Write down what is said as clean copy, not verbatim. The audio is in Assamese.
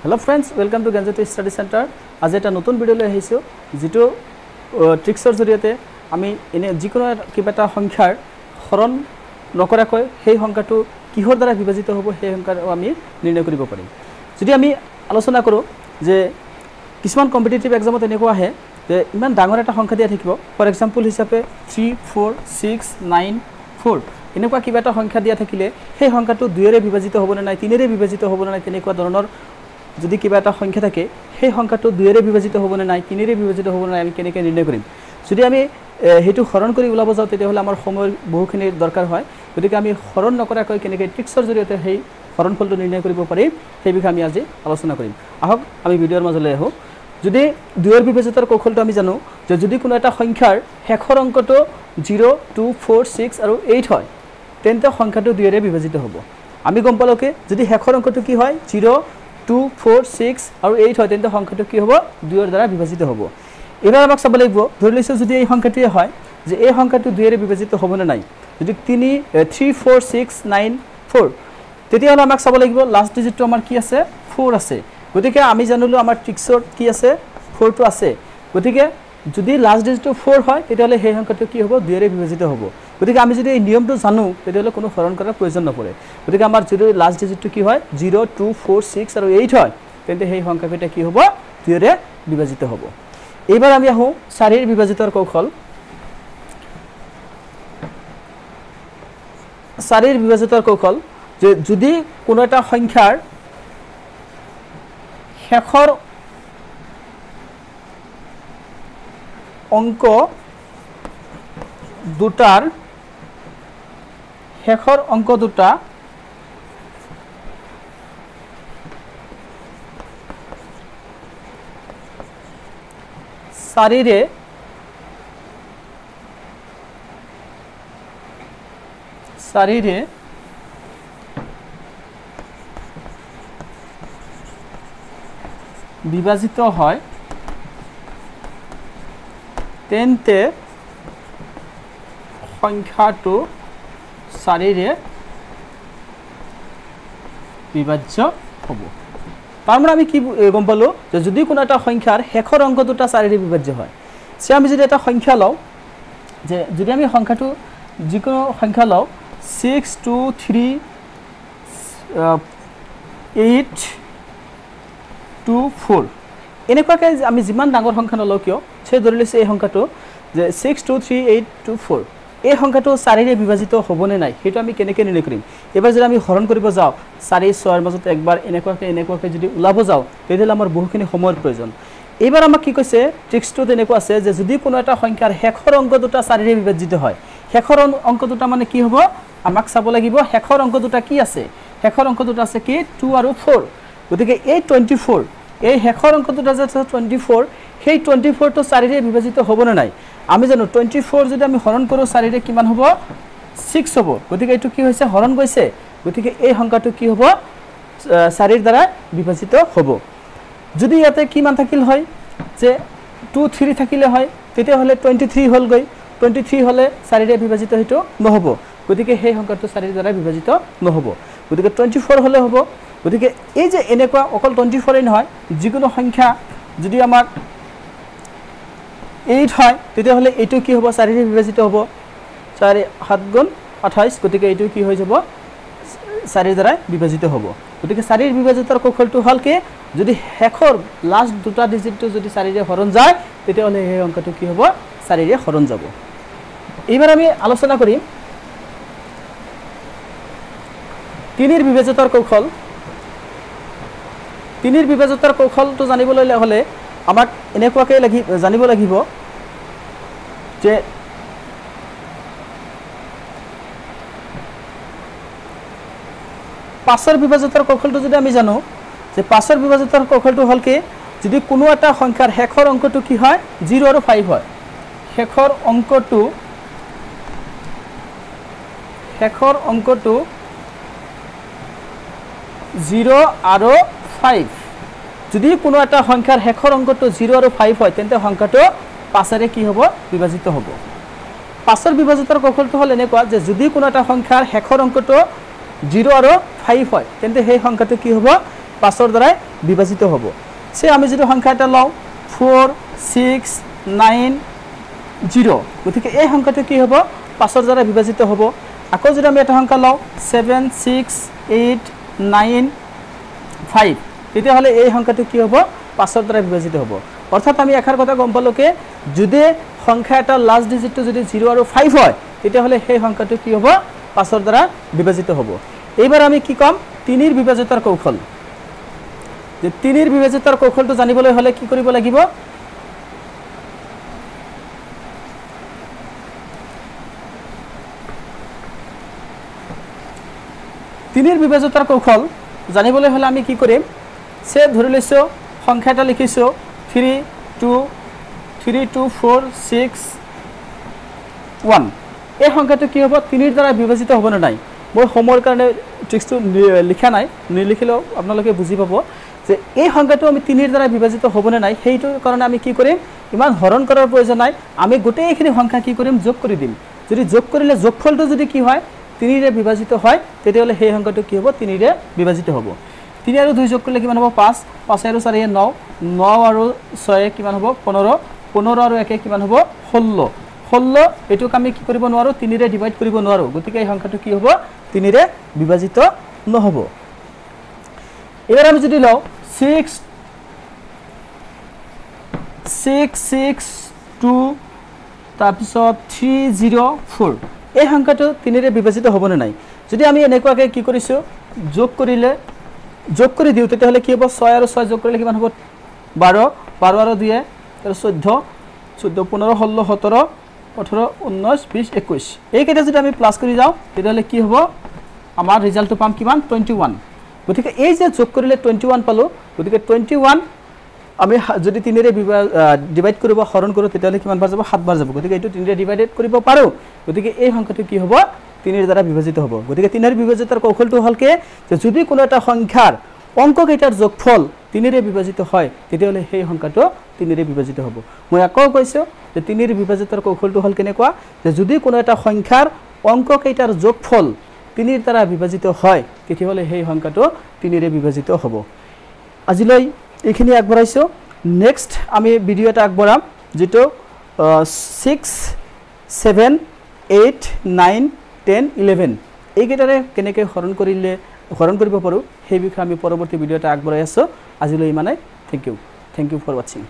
हेलो फ्रेंड्स वेलकम टू गंजेट स्टडी सेंटर आज एक नतुन भिडिओ লৈ আহিছো যেটো ট্ৰিক্সৰ জৰিয়তে আমি এনে যিকোনো কিবাটা সংখ্যাৰ হৰণ নকৰাকৈ সেই সংখ্যাটো কিহৰ দ্বাৰা বিভাজিত হ'ব সেই সংখ্যাটো আমি নিৰ্ণয় কৰিব পাৰিম যদি আমি আলোচনা কৰো যে কিছুমান কম্পিটিটিভ এক্সামত এনেকুৱা আহে যে ইমান ডাঙৰ এটা সংখ্যা দিয়া থাকিব ফৰ এক্সাম্পল হিচাপে 3 4 6 9 4 এনেকুৱা কিবাটা সংখ্যা দিয়া থাকিলে সেই সংখ্যাটো 2 ৰে বিভাজিত হ'ব না নাই 3 ৰে বিভাজিত হ'ব না নাই তেনেকুৱা ধৰণৰ যদি কিবা এটা সংখ্যা থাকে সেই সংখ্যাটো 2 ৰে বিভাজিত হ'ব না নাই 3 ৰে বিভাজিত হ'ব না নাই আমি কেনেকৈ নিৰ্ণয় কৰিম যদি আমি হেতু হৰণ কৰি উলাব যাও তেতিয়া হলে আমাৰ সময় বহুখিনি দৰকাৰ হয় গতিকে আমি হৰণ নকৰাকৈ কেনেকৈ ট্ৰিক্সৰ জৰিয়তে সেই হৰণফলটো নিৰ্ণয় কৰিব পাৰিম সেই বিষয়ে আমি আজি আলোচনা কৰিম আহক আমি ভিডিঅ'ৰ মাজলৈ আহো যদি 2 ৰ বিভাজিতৰ কৌশলটো আমি জানো যে যদি কোনো এটা সংখ্যাৰ শেষৰ অংকটো 0 2 4 6 আৰু 8 হয় তেন্তে সংখ্যাটো 2 ৰে বিভাজিত হ'ব আমি গম পালোকে যদি শেষৰ অংকটো কি হয় 0 2 4 6 আৰু 8 হয় তেন্তে সংখ্যাটো কি হ'ব 2 ৰ দ্বাৰা বিভাজিত হ'ব এবাৰ আমাক চাব লাগিব ধৰি লৈছো যদি এই সংখ্যাটো হয় যে এই সংখ্যাটো 2 ৰে বিভাজিত হ'ব না নাই যদি 3 4 6 9 4 তেতিয়া হলে আমাক চাব লাগিব লাস্ট ডিজিটটো আমাৰ কি আছে 4 আছে গতিকে আমি জানিলো আমাৰ ট্ৰিক্সৰ কি আছে 4 টো আছে গতিকে যদি লাস্ট ডিজিটটো 4 হয় তেতিয়া হলে সেই সংখ্যাটো কি হ'ব 2 ৰে বিভাজিত হ'ব গতিকে আমি যদি এই নিয়মটো জানো তেতিয়া হলে কোনো হৰণ কৰাৰ প্ৰয়োজন নপৰে গতিকে আমাৰ যদি লাস্ট ডিজিটটো কি হয় 0 2 4 6 আৰু 8 হয় তেন্তে সেই সংখ্যাকেইটা কি হ'ব 2 ৰে বিভাজিত হ'ব এইবাৰ আমি আহো 4 ৰ বিভাজিতৰ কৌশল 4 ৰ বিভাজিতৰ কৌশল যে যদি কোনো এটা সংখ্যাৰ শেষৰ অংক দুটাৰ শেষৰ অংক দুটা 4 ৰে বিভাজিত হয় তেন্তে সংখ্যাটো 4 ৰে বিভাজ্য হ'ব তাৰ মানে আমি কি গম পালো যে যদি কোনো এটা সংখ্যাৰ শেষৰ অংক দুটা 4 ৰে বিভাজ্য হয় সে আমি যদি এটা সংখ্যা লও যে যদি আমি সংখ্যাটো যিকোনো সংখ্যা লও 6 2 3 8 2 4 এনেকুৱাকৈ আমি যিমান ডাঙৰ সংখ্যা নলও কিয় সে ধৰি লৈছে এই সংখ্যাটো যে 6 2 3 8 2 4 এই সংখ্যাটো 4 ৰে বিভাজিত হ'বনে নাই হেতু আমি কেনেকৈ নিৰ্ণয় কৰিম এবাৰ যদি আমি হৰণ কৰিব যাও 4 6 ৰ মাজত একবাৰ এনেকুৱাকৈ যদি উলাব যাও তেতিয়াহলে আমাৰ বহুখিনি সময়ৰ প্ৰয়োজন এবাৰ আমাক কি কৈছে ট্ৰিক্সটো তেনেকুৱা আছে যে যদি কোনো এটা সংখ্যাৰ শেষৰ অংক দুটা 4 ৰে বিভাজিত হয় শেষৰ অংক দুটা মানে কি হ'ব আমাক চাব লাগিব শেষৰ অংক দুটা কি আছে শেষৰ অংক দুটা আছে কি 2 আৰু 4 গতিকে এই 24 এই শেষৰ অংক দুটা যে 24 সেই 24 টো 4 ৰে বিভাজিত হ'ব না নাই আমি জানো 24 যদি আমি হৰণ কৰো 4 ৰে কিমান হ'ব 6 হ'ব গতিকে এটো কি হৈছে হৰণ গৈছে গতিকে এই সংখ্যাটো কি হ'ব 4 ৰ দ্বাৰা বিভাজিত হ'ব যদি ইয়াতে কিমান থাকিল হয় যে 2 3 থাকিলে হয় তেতিয়া হলে 23 হল গৈ 23 হলে 4 ৰে বিভাজিত হইতো নহব গতিকে সেই সংখ্যাটো 4 ৰ দ্বাৰা বিভাজিত নহব গতিকে 24 হলে হ'ব গতিকে এই যে এনেকুৱা অকল 24 এ নহয় যিকোনো সংখ্যা যদি আমাৰ 8 হয় তেতিয়া হলে এটো কি হ'ব 4 ৰে বিভাজিত হ'ব 4 7 গুণ 28 গতিকে এটো কি হৈ যাব 4 ৰ দ্বাৰা বিভাজিত হ'ব গতিকে 4 ৰ বিভাজিতৰ কৌশলটো হল কি যদি শেষৰ লাস্ট দুটা ডিজিটটো যদি 4 ৰে হৰণ যায় তেতিয়া হলে এই অংকটো কি হ'ব 4 ৰে হৰণ যাব এইবাৰ আমি আলোচনা কৰিম 3 ৰ বিভাজিতৰ কৌশল 3 ৰ বিভাজিতৰ কৌশলটো জানিবলৈ হলে আমাক এনেকুৱাকৈ জানিব লাগিব যে 5 ৰ বিভাজিতৰ কৌশলটো যদি আমি জানো যে 5 ৰ বিভাজিতৰ কৌশলটো হল কি যদি কোনো এটা সংখ্যাৰ শেষৰ অংকটো কি হয় 0 আৰু 5 হয় শেষৰ অংকটো 0 আৰু 5 যদি কোনো এটা সংখ্যাৰ শেষৰ অংকটো 0 আৰু 5 হয় তেন্তে সংখ্যাটো 5 ৰে কি হ'ব বিভাজিত হ'ব 5 ৰ বিভাজিতৰ কৌশলটো হল এনেকুৱা যে যদি কোনো এটা সংখ্যাৰ শেষৰ অংকটো 0 আৰু 5 হয় তেন্তে সেই সংখ্যাটো কি হ'ব 5 দ্বাৰাই বিভাজিত হ'ব সে আমি যদি সংখ্যা এটা লওঁ 4 6 9 0 গতিকে এই সংখ্যাটো কি হ'ব 5 দ্বাৰা বিভাজিত হ'ব আকৌ যদি আমি এটা সংখ্যা লওঁ 7 6 8 9 5 তেতিয়া হলে এই সংখ্যাটো কি হ'ব 5 দ্বাৰা বিভাজিত হ'ব অৰ্থাৎ আমি এখাৰ কথা গম পালোকে যদি সংখ্যা এটা লাস্ট ডিজিটটো যদি 0 আৰু 5 হয় তেতিয়া হলে সেই সংখ্যাটো কি হ'ব 5 দ্বাৰা বিভাজিত হ'ব এইবাৰ আমি কি কম 3 এৰ বিভাজিতৰ কৌশল যে 3 এৰ বিভাজিতৰ কৌশলটো জানিবলৈ হলে কি কৰিব লাগিব 3 এৰ বিভাজিতৰ কৌশল জানিবলৈ হলে আমি কি কৰিম সে ধৰি লৈছো সংখ্যা এটা লিখিছো 3 2 4 6 1 এই সংখ্যাটো কি হ'ব 3 এর দ্বাৰা বিভাজিত হ'ব না নাই মই হোমৱৰ্ক কাৰণে ট্ৰিক্সটো লিখা নাই নিলিখিলেও আপোনালোকে বুজি পাব যে এই সংখ্যাটো আমি 3 এর দ্বাৰা বিভাজিত হ'ব না নাই সেইটো কাৰণে আমি কি কৰিম ইমান হৰণ কৰাৰ প্ৰয়োজন নাই আমি গোটেইখিনি সংখ্যা কি কৰিম যোগ কৰি দিম যদি যোগ কৰিলে যোগফলটো যদি কি হয় 3 ৰে বিভাজিত হয় তেতিয়াহলে সেই সংখ্যাটো কি হ'ব 3 ৰে বিভাজিত হ'ব 3 আৰু 2 যোগ কৰিলে কিমান হ'ব 5 5 আৰু 4 9 9 আৰু 6 কিমান হ'ব 15 15 আৰু 1 কিমান হ'ব 16 16 এটুক আমি কি কৰিব নোৱাৰো 3 ৰে ডিভাইড কৰিব নোৱাৰো গতিকে এই সংখ্যাটো কি হ'ব 3 ৰে বিভাজিত নহব এবাৰ আমি যদি লও 6 2 তাৰপিছত 304 এই সংখ্যাটো 3 ৰে বিভাজিত হ'ব না নাই যদি আমি এনেকুৱাকে কি কৰিছো যোগ কৰি দিও তেতিয়াহলে কি হ'ব 6 আৰু 6 যোগ কৰিলে কিমান হ'ব 12 12 আৰু 2 14 14 15 16 17 18 19 20 21 এই কেইটা যদি আমি প্লাস কৰি যাও তেতিয়াহলে কি হ'ব আমাৰ ৰিজাল্টটো পাম কিমান 21 গতিকে এই যে যোগ কৰিলে 21 পালো গতিকে 21 আমি যদি 3 ৰে ডিভাইড কৰিব হৰণ কৰো তেতিয়াহলে কিমান বাৰ যাব 7 বাৰ যাব গতিকে এটো 3 ৰে ডিভাইডেড কৰিব পাৰো গতিকে এই সংখ্যাটো কি হ'ব 3 এৰ দ্বাৰা বিভাজিত হ'ব গতিকে 3 এৰ বিভাজিতৰ কৌশলটো হলকে যে যদি কোনো এটা সংখ্যাৰ অংক কেইটাৰ যোগফল 3 ৰে বিভাজিত হয় তেতিয়াহলে সেই সংখ্যাটো 3 ৰে বিভাজিত হ'ব মই আকৌ কৈছো যে 3 এৰ বিভাজিতৰ কৌশলটো হল কেনেকুৱা যে যদি কোনো এটা সংখ্যাৰ অংক কেইটাৰ যোগফল 3 এৰ দ্বাৰা বিভাজিত হয় তেতিয়াহলে সেই সংখ্যাটো 3 ৰে বিভাজিত হ'ব আজিলৈ এইখিনি আগবঢ়াইছো নেক্সট আমি ভিডিও এটা আগবঢ়াম যেটো 6 7 8 9 10 11 এই কেইটাৰে কেনেকৈ হৰণ কৰিব পাৰো সেই বিষয়ে আমি পৰৱৰ্তী ভিডিওটা আগবঢ়াই আছো আজিলৈ ইমানে থ্যাংক ইউ ফৰ ওয়াচিং